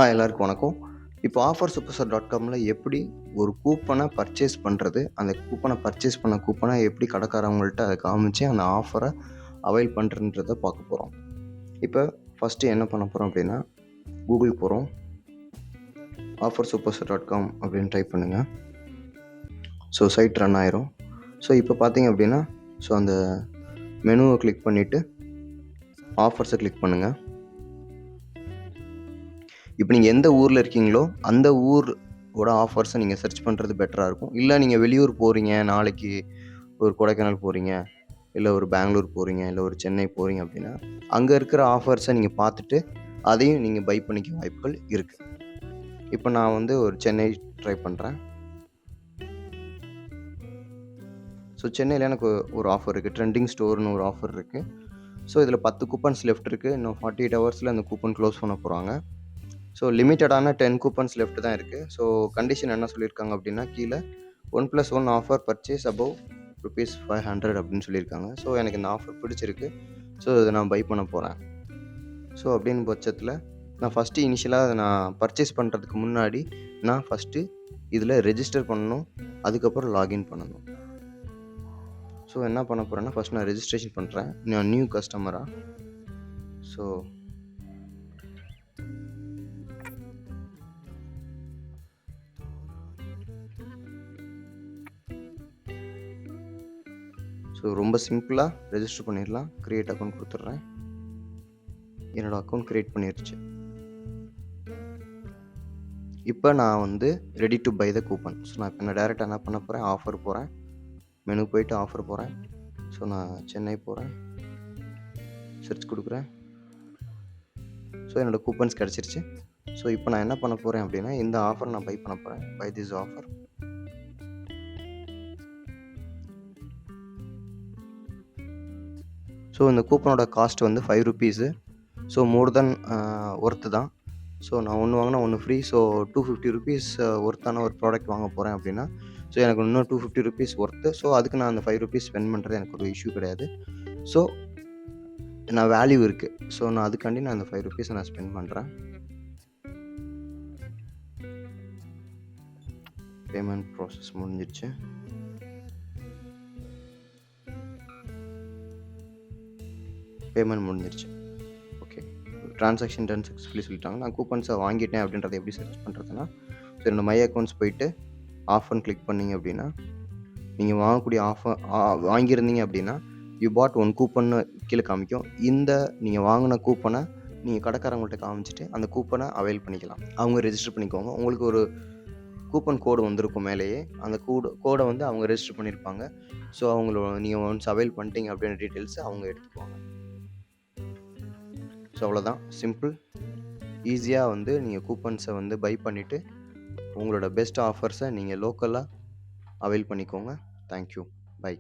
எல்லாருக்கும் வணக்கம். இப்போ offersuperstar.comல எப்படி ஒரு கூப்பன பர்ச்சேஸ் பண்றது? அந்த கூப்பன பர்ச்சேஸ் பண்ண கூப்பன எப்படி கடைக்காரவங்கள்ட்ட அத காமிச்சு அந்த ஆஃபர அவைல் பண்றதுன்றத பார்க்க போறோம். இப்ப ஃபர்ஸ்ட்டு என்ன பண்ண போறோம் அப்படின்னா, கூகுள் போறோம். offersuperstar.com அப்படின்னு டைப் பண்ணுங்க. ஸோ சைட் ரன் ஆயிரும். ஸோ இப்போ பார்த்தீங்க அப்படின்னா, ஸோ அந்த மெனுவை கிளிக் பண்ணிவிட்டு ஆஃபர்ஸை கிளிக் பண்ணுங்கள். இப்போ நீங்கள் எந்த ஊரில் இருக்கீங்களோ அந்த ஊரோட ஆஃபர்ஸை நீங்கள் சர்ச் பண்ணுறது பெட்டராக இருக்கும். இல்லை நீங்கள் வெளியூர் போகிறீங்க, நாளைக்கு ஒரு கொடைக்கானல் போகிறீங்க, இல்லை ஒரு பெங்களூர் போகிறீங்க, இல்லை ஒரு சென்னை போகிறீங்க அப்படின்னா அங்கே இருக்கிற ஆஃபர்ஸை நீங்கள் பார்த்துட்டு அதையும் நீங்கள் பை பண்ணிக்க வாய்ப்புகள் இருக்குது. இப்போ நான் வந்து ஒரு சென்னை ட்ரை பண்ணுறேன். ஸோ சென்னையில் எனக்கு ஒரு ஆஃபர் இருக்குது, ட்ரெண்டிங் ஸ்டோர்னு ஒரு ஆஃபர் இருக்குது. ஸோ இதில் 10 கூப்பன்ஸ் லெஃப்ட் இருக்குது. இன்னும் 48 ஹவர்ஸில் அந்த கூப்பன் க்ளோஸ் பண்ண போகிறாங்க. ஸோ லிமிட்டடான 10 கூப்பன்ஸ் லெஃப்ட் தான் இருக்குது. ஸோ கண்டிஷன் என்ன சொல்லியிருக்காங்க அப்படின்னா, கீழே 1+1 ஆஃபர் பர்ச்சேஸ் அபவ் ₹500 அப்படின்னு சொல்லியிருக்காங்க. ஸோ எனக்கு இந்த ஆஃபர் பிடிச்சிருக்கு. ஸோ இதை நான் பை பண்ண போகிறேன். ஸோ அப்படின்னு பட்சத்தில் நான் ஃபஸ்ட்டு இனிஷியலாக அதை நான் பர்ச்சேஸ் பண்ணுறதுக்கு முன்னாடி நான் ஃபஸ்ட்டு இதில் ரெஜிஸ்டர் பண்ணணும், அதுக்கப்புறம் லாகின் பண்ணணும். ஸோ என்ன பண்ண போகிறேன்னா, ஃபஸ்ட் நான் ரெஜிஸ்ட்ரேஷன் பண்ணுறேன், நான் நியூ கஸ்டமராக. ஸோ ரொம்ப சிம்பிளாக ரெஜிஸ்டர் பண்ணிடலாம். க்ரியேட் அக்கௌண்ட் கொடுத்துட்றேன். என்னோடய அக்கௌண்ட் க்ரியேட் பண்ணிடுச்சு. இப்போ நான் வந்து ready to buy the coupon. So நான் இப்போ டேரெக்டாக என்ன பண்ண போகிறேன், ஆஃபர் போகிறேன், மெனு போயிட்டு ஆஃபர் போகிறேன். ஸோ நான் சென்னை போகிறேன், சர்ச் கொடுக்குறேன். ஸோ என்னோடய கூப்பன்ஸ் கிடச்சிருச்சு. ஸோ இப்போ நான் என்ன பண்ண போகிறேன் அப்படின்னா, இந்த ஆஃபர் நான் பை பண்ண போகிறேன். By this offer. ஸோ இந்த கூப்பனோட காஸ்ட் வந்து ₹5. ஸோ மோர் தென் ஒர்த்து தான். ஸோ நான் ஒன்று வாங்கினா ஒன்று ஃப்ரீ. ஸோ ₹250 ஒர்த்தான ஒரு ப்ராடக்ட் வாங்க போகிறேன் அப்படின்னா, ஸோ எனக்கு இன்னும் ₹250 ஒர்த்து. ஸோ அதுக்கு நான் அந்த ₹5 ஸ்பெண்ட் பண்ணுறது எனக்கு ஒரு இஷ்யூ கிடையாது. ஸோ நான் வேல்யூ இருக்குது. ஸோ நான் அதுக்காண்டி நான் அந்த ₹5 நான் ஸ்பெண்ட் பண்ணுறேன். பேமெண்ட் ப்ராசஸ் முடிஞ்சிடுச்சு. பேமெண்ட் முடிஞ்சிருச்சு. ஓகே, ட்ரான்சாக்ஷன் டன் சக்ஸஸ்ஃபுல்லி சொல்லிட்டாங்க. நான் கூப்பன்ஸை வாங்கிட்டேன் அப்படின்றத எப்படி சர்ச் பண்ணுறதுன்னா, ஸோ என்னோடய மை அக்கௌண்ட்ஸ் போயிட்டு ஆஃபர்னு கிளிக் பண்ணிங்க அப்படின்னா, நீங்கள் வாங்கக்கூடிய ஆஃபர் வாங்கியிருந்தீங்க அப்படின்னா யூ பாட் 1 கூப்பன்னு கீழே காமிக்கும். இந்த நீங்கள் வாங்கின கூப்பனை நீங்கள் கடைக்காரங்கள்ட்ட காமிச்சிட்டு அந்த கூப்பனை அவைல் பண்ணிக்கலாம். அவங்க ரெஜிஸ்டர் பண்ணிக்கோங்க. உங்களுக்கு ஒரு கூப்பன் கோடு வந்திருக்கும் மேலேயே. அந்த கோடை வந்து அவங்க ரெஜிஸ்டர் பண்ணியிருப்பாங்க. ஸோ அவங்களோட நீங்கள் ஒன்ஸ் அவைல் பண்ணிட்டீங்க அப்படின்ற டீட்டெயில்ஸை அவங்க எடுத்துக்குவாங்க. ஸோ அவ்வளோதான், சிம்பிள். ஈஸியாக வந்து நீங்கள் கூப்பன்ஸை வந்து பை பண்ணிவிட்டு உங்களோட பெஸ்ட் ஆஃபர்ஸை நீங்கள் லோக்கலாக அவைல் பண்ணிக்கோங்க. தேங்க்யூ. பை.